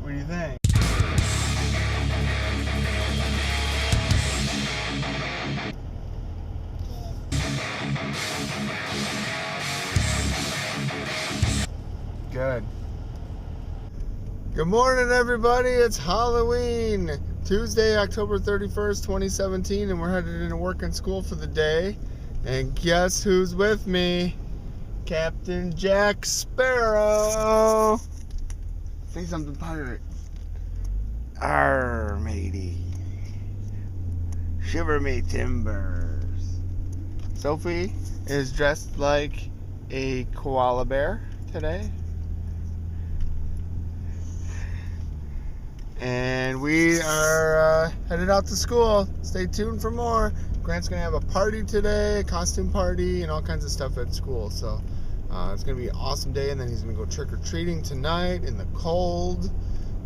What do you think? Good. Good morning, everybody. It's Halloween. Tuesday, October 31st, 2017, and we're headed into work and school for the day. And guess who's with me? Captain Jack Sparrow. Say something, pirate. Arr, matey. Shiver me timbers. Sophie is dressed like a koala bear today. And we are headed out to school. Stay tuned for more. Grant's going to have a party today, a costume party, and all kinds of stuff at school. So it's going to be an awesome day. And then he's going to go trick-or-treating tonight in the cold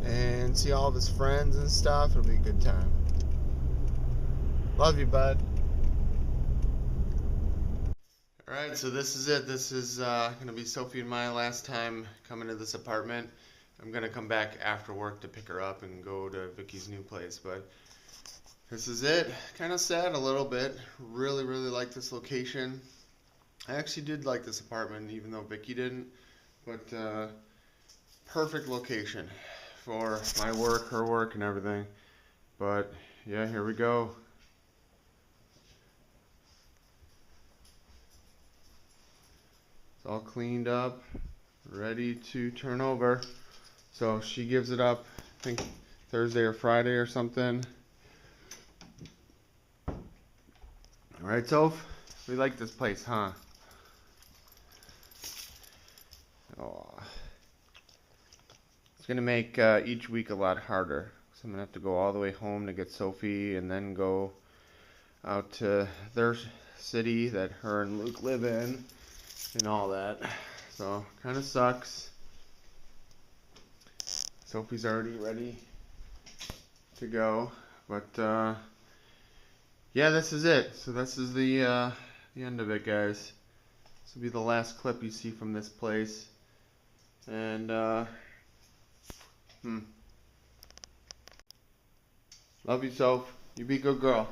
and see all of his friends and stuff. It'll be a good time. Love you, bud. Alright, so this is it. This is going to be Sophie and my last time coming to this apartment. I'm going to come back after work to pick her up and go to Vicky's new place, but this is it. Kind of sad a little bit. Really, really like this location. I actually did like this apartment, even though Vicky didn't, but perfect location for my work, her work, and everything. But yeah, here we go. It's all cleaned up, ready to turn over. So she gives it up, I think Thursday or Friday or something. Alright, Soph, we like this place, huh? Oh. It's going to make each week a lot harder. So I'm going to have to go all the way home to get Sophie and then go out to their city that her and Luke live in and all that. So, kind of sucks. Sophie's already ready to go, but yeah, this is it. So this is the end of it, guys. This will be the last clip you see from this place, and love you, Soph. You be a good girl.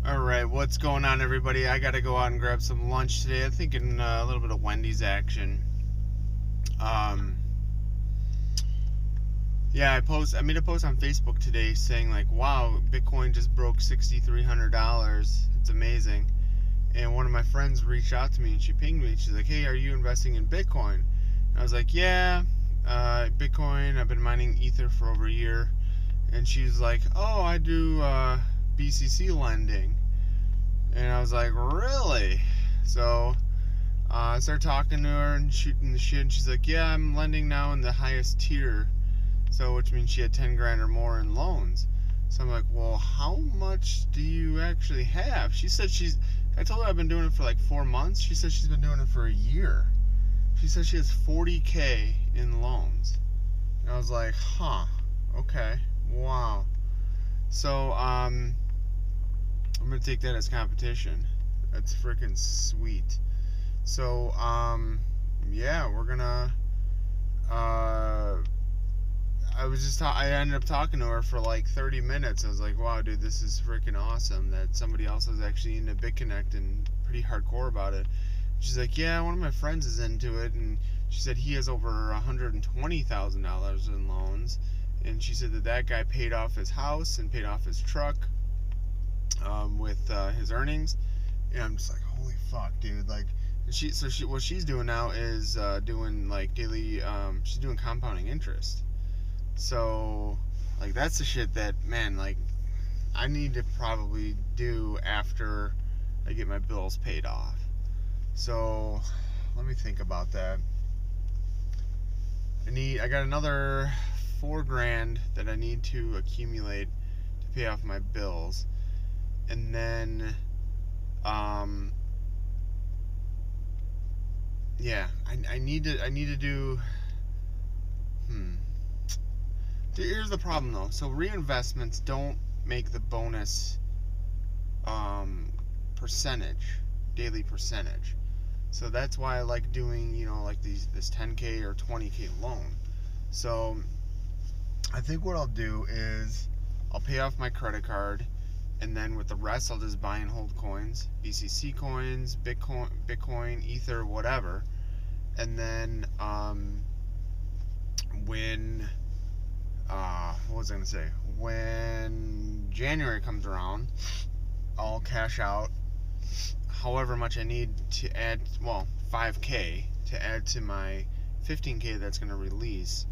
Alright, what's going on, everybody? I gotta go out and grab some lunch today. I'm thinking a little bit of Wendy's action. Yeah, I made a post on Facebook today saying like, wow, Bitcoin just broke $6,300. It's amazing. And one of my friends reached out to me and she pinged me. She's like, hey, are you investing in Bitcoin? And I was like, yeah, Bitcoin. I've been mining Ether for over a year. And she was like, oh, I do BCC lending. And I was like, really? So I started talking to her and shooting the shit. And she's like, yeah, I'm lending now in the highest tier. So which means she had 10 grand or more in loans. So I'm like, well, how much do you actually have? She said I told her I've been doing it for like 4 months. She said she's been doing it for a year. She said she has 40K in loans. And I was like, huh, okay, wow. So, I'm going to take that as competition. That's freaking sweet. So, yeah, we're going to, I ended up talking to her for like 30 minutes. I was like, wow, dude, this is freaking awesome that somebody else is actually into BitConnect and pretty hardcore about it. She's like, yeah, one of my friends is into it, and she said he has over $120,000 in loans, and she said that guy paid off his house and paid off his truck with his earnings, and I'm just like, holy fuck, dude. Like, what she's doing now is doing like daily, she's doing compounding interest. So, like, that's the shit that, man, like, I need to probably do after I get my bills paid off. So let me think about that. I got another $4,000 that I need to accumulate to pay off my bills, and then yeah, I need to do. Here's the problem though. So reinvestments don't make the bonus percentage, daily percentage. So that's why I like doing, like this 10K or 20K loan. So I think what I'll do is I'll pay off my credit card, and then with the rest I'll just buy and hold coins, BCC coins, Bitcoin, Ether, whatever. And then when what was I gonna say? When January comes around, I'll cash out however much I need to add, well, 5K to add to my 15K that's gonna release,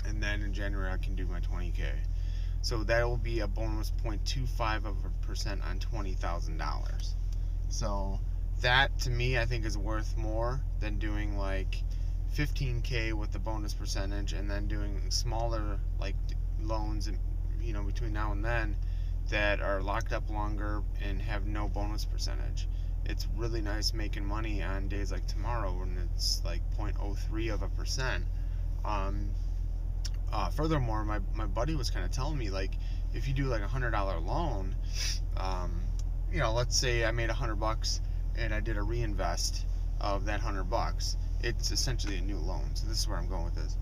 and then in January I can do my 20K. So that will be a bonus 0.25% on $20,000. So that to me I think is worth more than doing like 15K with the bonus percentage and then doing smaller like loans, between now and then that are locked up longer and have no bonus percentage. It's really nice making money on days like tomorrow when it's like 0.03%. Furthermore, my buddy was kind of telling me, like, if you do like $100 loan, let's say I made $100 and I did a reinvest of that $100, it's essentially a new loan. So this is where I'm going with this.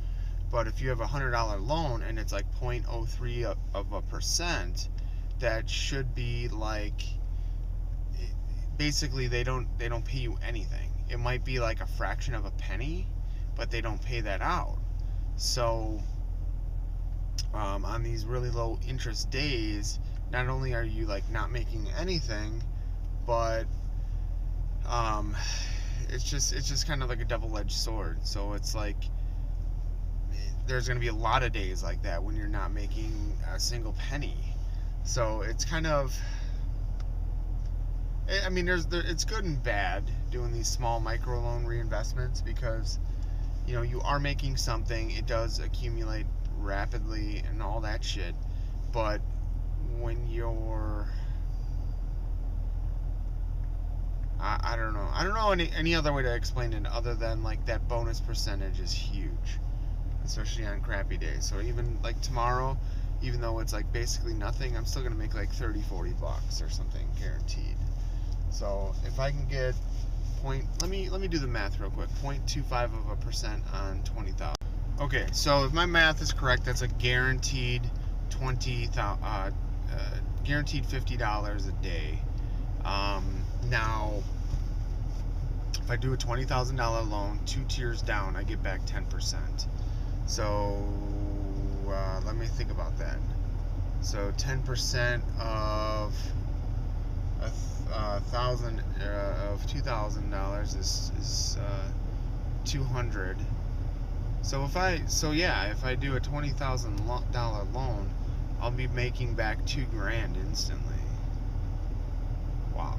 But if you have a $100 loan and it's like 0.03%, that should be like, basically they don't pay you anything. It might be like a fraction of a penny, but they don't pay that out. So on these really low interest days, not only are you like not making anything, but it's just kind of like a double-edged sword. So it's like there's going to be a lot of days like that when you're not making a single penny. So it's kind of, I mean, it's good and bad doing these small micro loan reinvestments, because you are making something, it does accumulate rapidly and all that shit. But when you're, I don't know any other way to explain it other than like that bonus percentage is huge, especially on crappy days. So even like tomorrow, even though it's like basically nothing, I'm still gonna make like $30-40 or something guaranteed. So if I can get let me do the math real quick. 0.25% on 20,000. Okay, so if my math is correct, that's a guaranteed guaranteed $50 a day. Now, if I do a $20,000 loan, 2 tiers down, I get back 10%. So let me think about that. So 10% of $2,000 is $200. So if I do a $20,000 loan, I'll be making back $2,000 instantly. Wow,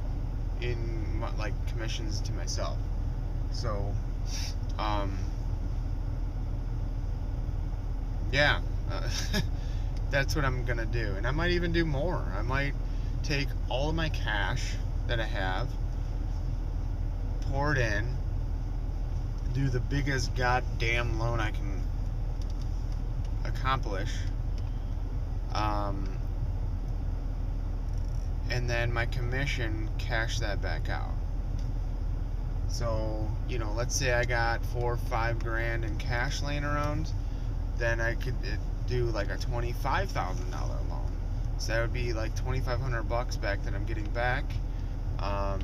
in like commissions to myself. So yeah, that's what I'm gonna do, and I might even do more. I might take all of my cash that I have, pour it in, do the biggest goddamn loan I can accomplish, and then my commission, cash that back out. So let's say I got $4 or $5,000 in cash laying around, then I could do like a $25,000 loan. So that would be like $2,500 back that I'm getting back. I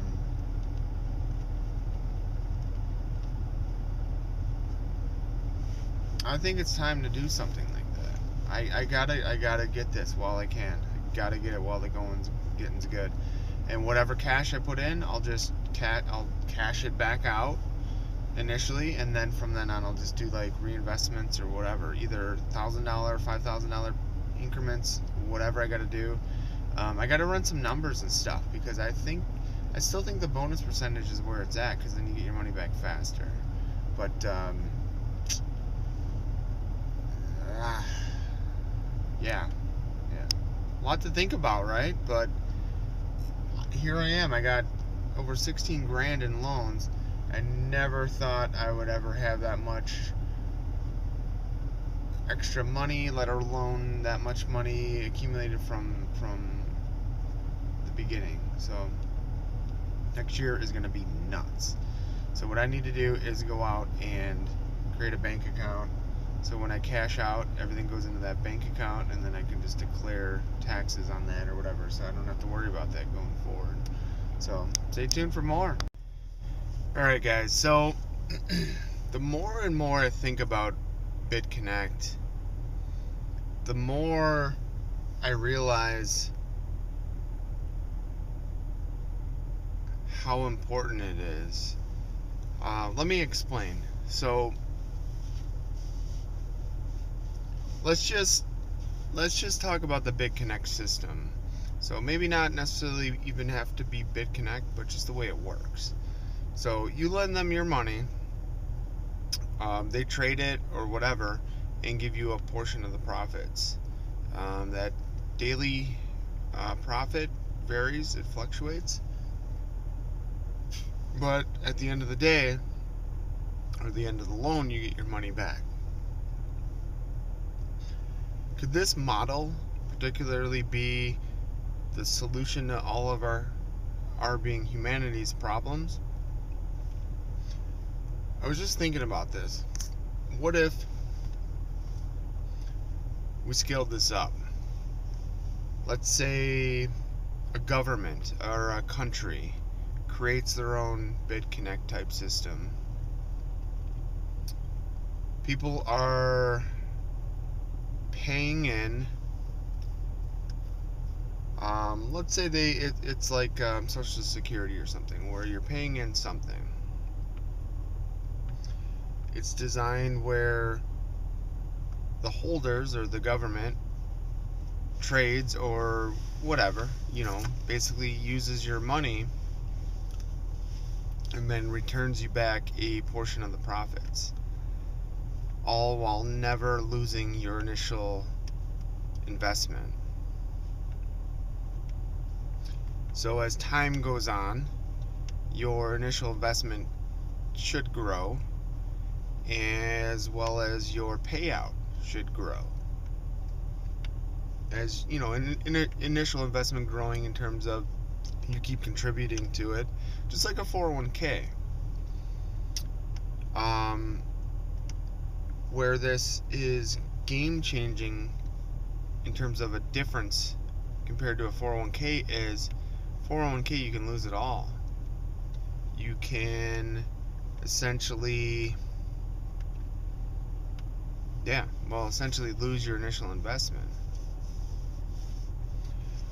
think it's time to do something like that. I gotta get this while I can. I gotta get it while the getting's good. And whatever cash I put in, I'll cash it back out initially, and then from then on I'll just do like reinvestments or whatever, either $1,000, $5,000 increments, whatever I gotta do. I got to run some numbers and stuff because I still think the bonus percentage is where it's at because then you get your money back faster. But yeah, a lot to think about, right? But here I am. I got over 16 grand in loans. I never thought I would ever have that much extra money, let alone that much money accumulated from the beginning. So next year is going to be nuts. So what I need to do is go out and create a bank account. So when I cash out, everything goes into that bank account, and then I can just declare taxes on that or whatever, so I don't have to worry about that going forward. So stay tuned for more. Alright guys, so the more and more I think about BitConnect, the more I realize how important it is. Let me explain. So let's just talk about the BitConnect system. So maybe not necessarily even have to be BitConnect, but just the way it works. So you lend them your money, they trade it or whatever, and give you a portion of the profits. That daily profit varies, it fluctuates, but at the end of the day, or the end of the loan, you get your money back. Could this model particularly be the solution to all of our being humanity's problems? I was just thinking about this. What if we scaled this up? Let's say a government or a country creates their own BitConnect type system. People are paying in. Let's say it's like Social Security or something, where you're paying in something. It's designed where the holders or the government trades or whatever, basically uses your money and then returns you back a portion of the profits, all while never losing your initial investment. So as time goes on, your initial investment should grow, as well as your payout should grow. As initial investment growing in terms of you keep contributing to it, just like a 401k. Where this is game changing in terms of a difference compared to a 401k is 401k you can lose it all. You can essentially lose your initial investment.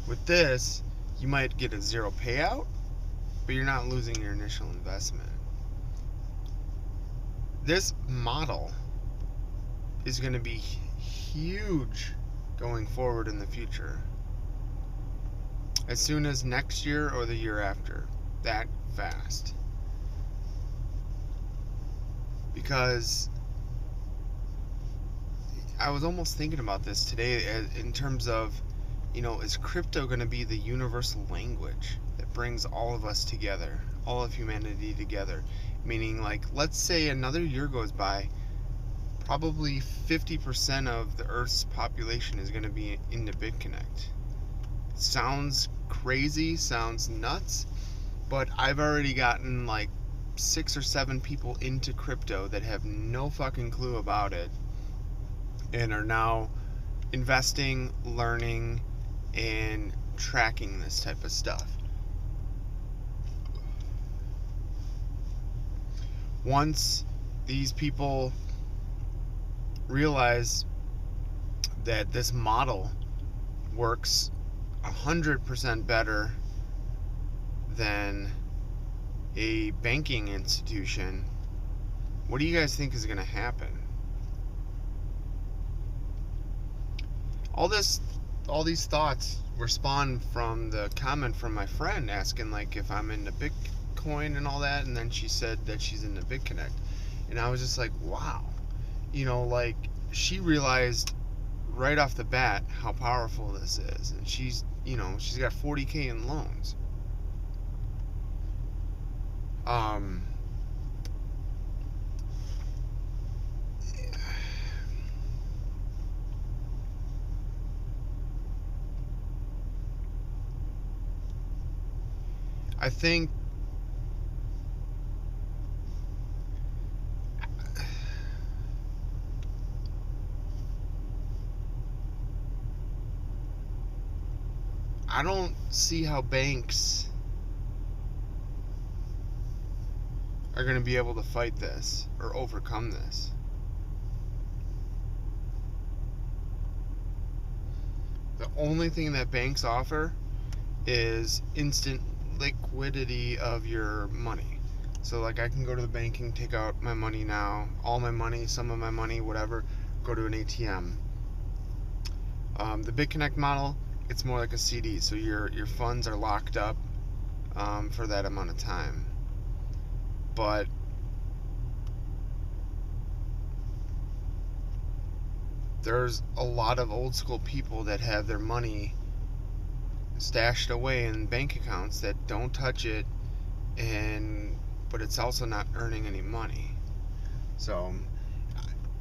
With this, you might get a zero payout, but you're not losing your initial investment. This model is going to be huge going forward in the future. As soon as next year or the year after. That fast. Because I was almost thinking about this today in terms of, is crypto going to be the universal language that brings all of us together, all of humanity together? Meaning, like, let's say another year goes by, probably 50% of the Earth's population is going to be into BitConnect. Sounds crazy, sounds nuts, but I've already gotten like 6 or 7 people into crypto that have no fucking clue about it and are now investing, learning, and tracking this type of stuff. Once these people realize that this model works 100% better than a banking institution, what do you guys think is going to happen? All this all these thoughts were spawned from the comment from my friend asking like if I'm into Bitcoin and all that, and then she said that she's into BitConnect, and I was just like, wow, like she realized right off the bat how powerful this is, and she's got 40K in loans. I think I don't see how banks are going to be able to fight this or overcome this. The only thing that banks offer is instant liquidity of your money. So like I can go to the bank and take out my money now, all my money, some of my money, whatever, go to an ATM. The BitConnect model, it's more like a CD, so your funds are locked up for that amount of time. But there's a lot of old school people that have their money stashed away in bank accounts that don't touch it, but it's also not earning any money. So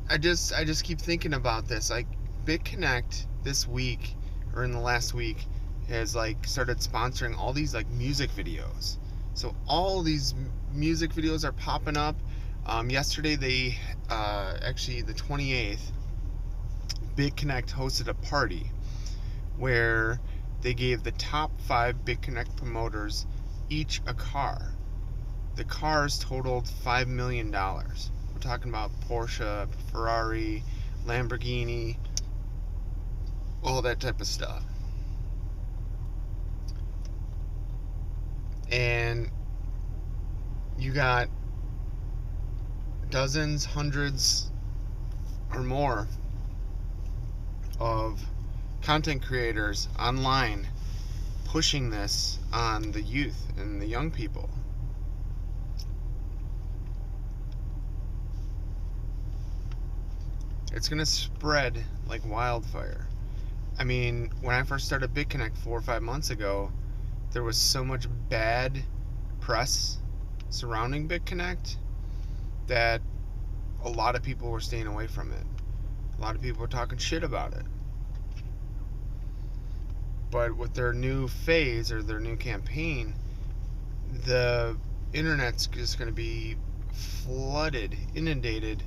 I just keep thinking about this. Like BitConnect this week or in the last week has like started sponsoring all these like music videos. So all these music videos are popping up. Yesterday they actually the 28th, BitConnect hosted a party where they gave the top 5 BitConnect promoters each a car. The cars totaled $5 million. We're talking about Porsche, Ferrari, Lamborghini, all that type of stuff. And you got dozens, hundreds, or more of content creators online pushing this on the youth and the young people. It's going to spread like wildfire. I mean, when I first started BitConnect 4 or 5 months ago, there was so much bad press surrounding BitConnect that a lot of people were staying away from it. A lot of people were talking shit about it. But with their new phase or their new campaign, the internet's just going to be flooded, inundated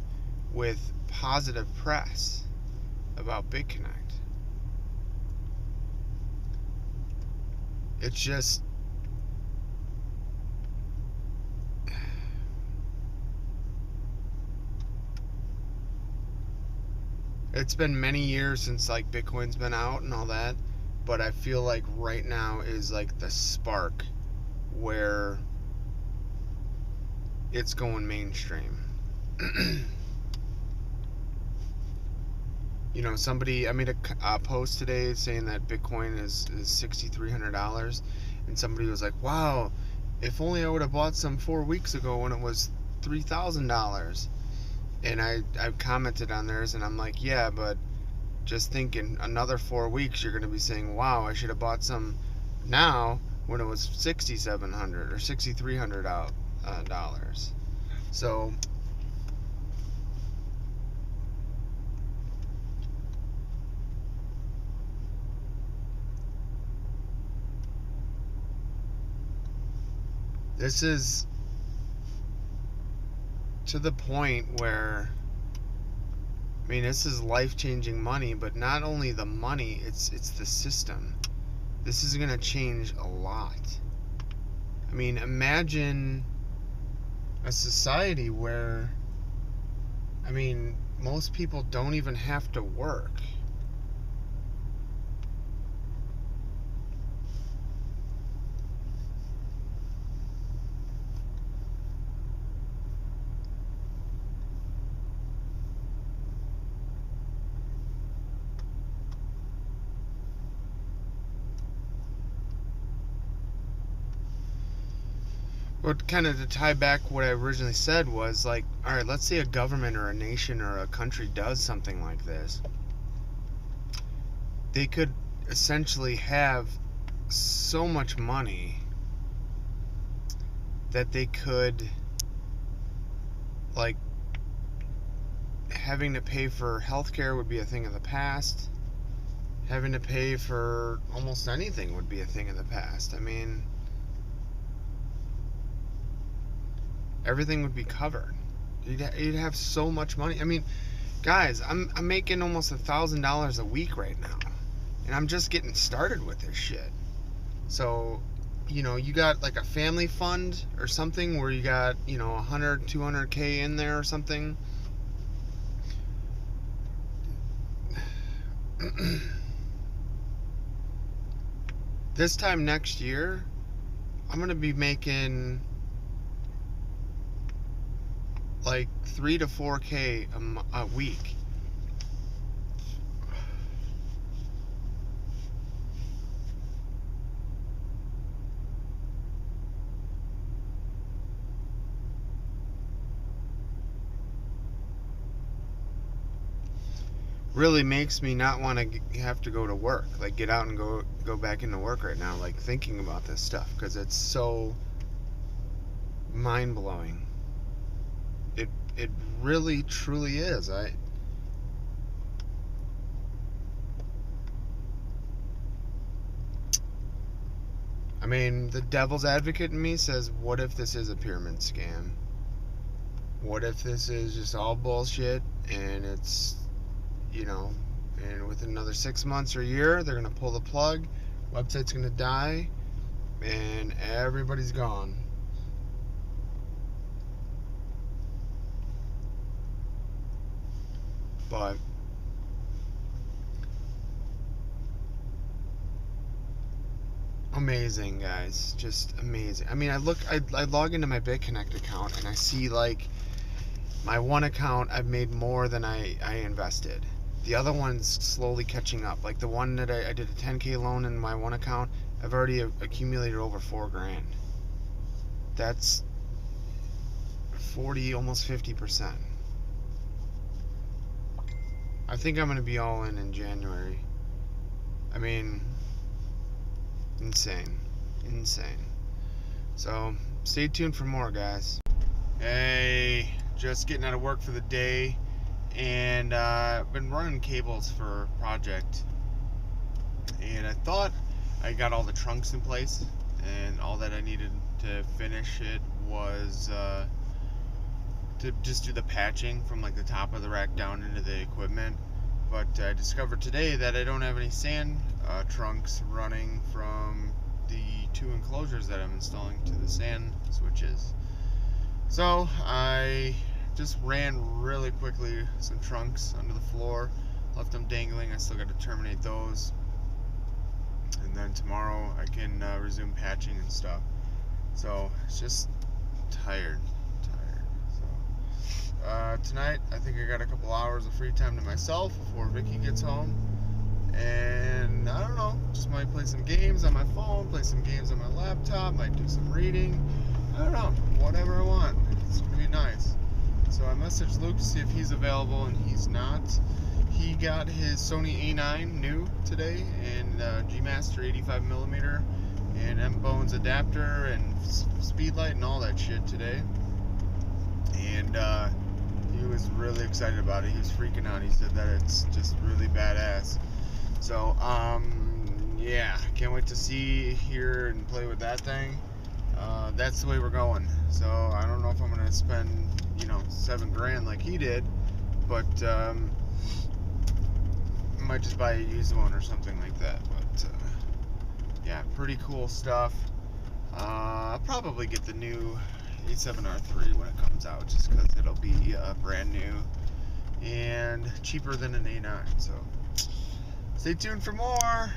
with positive press about BitConnect. It's just it's been many years since like Bitcoin's been out and all that, but I feel like right now is like the spark where it's going mainstream. I made a post today saying that Bitcoin is $6,300, and somebody was like, wow, if only I would have bought some 4 weeks ago when it was $3,000. And I commented on theirs, and I'm like, yeah, but just think in another 4 weeks you're going to be saying, wow, I should have bought some now when it was $6,700 or $6,300. So this is to the point where, I mean, this is life-changing money, but not only the money, it's the system. This is going to change a lot. I mean, imagine a society where, I mean, most people don't even have to work. But kind of to tie back what I originally said was like, all right, let's say a government or a nation or a country does something like this. They could essentially have so much money that they could, like, having to pay for healthcare would be a thing of the past. Having to pay for almost anything would be a thing of the past. I mean, everything would be covered. You'd have so much money. I mean, guys, I'm making almost $1,000 a week right now, and I'm just getting started with this shit. So, you know, you got like a family fund or something where you got, you know, 100, 200K in there or something. This time next year, I'm gonna be making like 3 to 4K a week. Really makes me not want to have to go to work, like get out and go back into work right now, like thinking about this stuff, because it's so mind-blowing. It really truly is. I mean, the devil's advocate in me says, what if this is a pyramid scam? What if this is just all bullshit and it's, you know, and within another 6 months or a year, they're going to pull the plug, website's going to die, and everybody's gone. But amazing, guys, just amazing. I mean, I log into my BitConnect account and I see like my one account, I've made more than I invested. The other one's slowly catching up. Like the one that I did a 10K loan in my one account, I've already accumulated over $4,000. That's 40, almost 50%. I think I'm gonna be all in January. I mean, insane. So stay tuned for more, guys. Hey, just getting out of work for the day, and I've been running cables for a project, and I thought I got all the trunks in place, and all that I needed to finish it was to just do the patching from like the top of the rack down into the equipment. But I discovered today that I don't have any sand trunks running from the 2 enclosures that I'm installing to the sand switches. So I just ran really quickly some trunks under the floor, left them dangling. I still got to terminate those, and then tomorrow I can resume patching and stuff. So it's just tired. So tonight I think I got a couple hours of free time to myself before Vicky gets home, and I don't know, just might play some games on my phone, play some games on my laptop, might do some reading. I don't know, whatever I want. It's gonna be nice. So I messaged Luke to see if he's available, and he's not. He got his Sony A9 new today, and G-Master 85mm, and M-Bones adapter, and speedlight, and all that shit today. And he was really excited about it. He was freaking out. He said that it's just really badass. So, yeah, can't wait to see, hear, and play with that thing. That's the way we're going. So I don't know if I'm gonna spend, you know, $7,000 like he did, but I might just buy a used one or something like that. But yeah, pretty cool stuff. I'll probably get the new A7R3 when it comes out, just because it'll be brand new and cheaper than an A9. So stay tuned for more.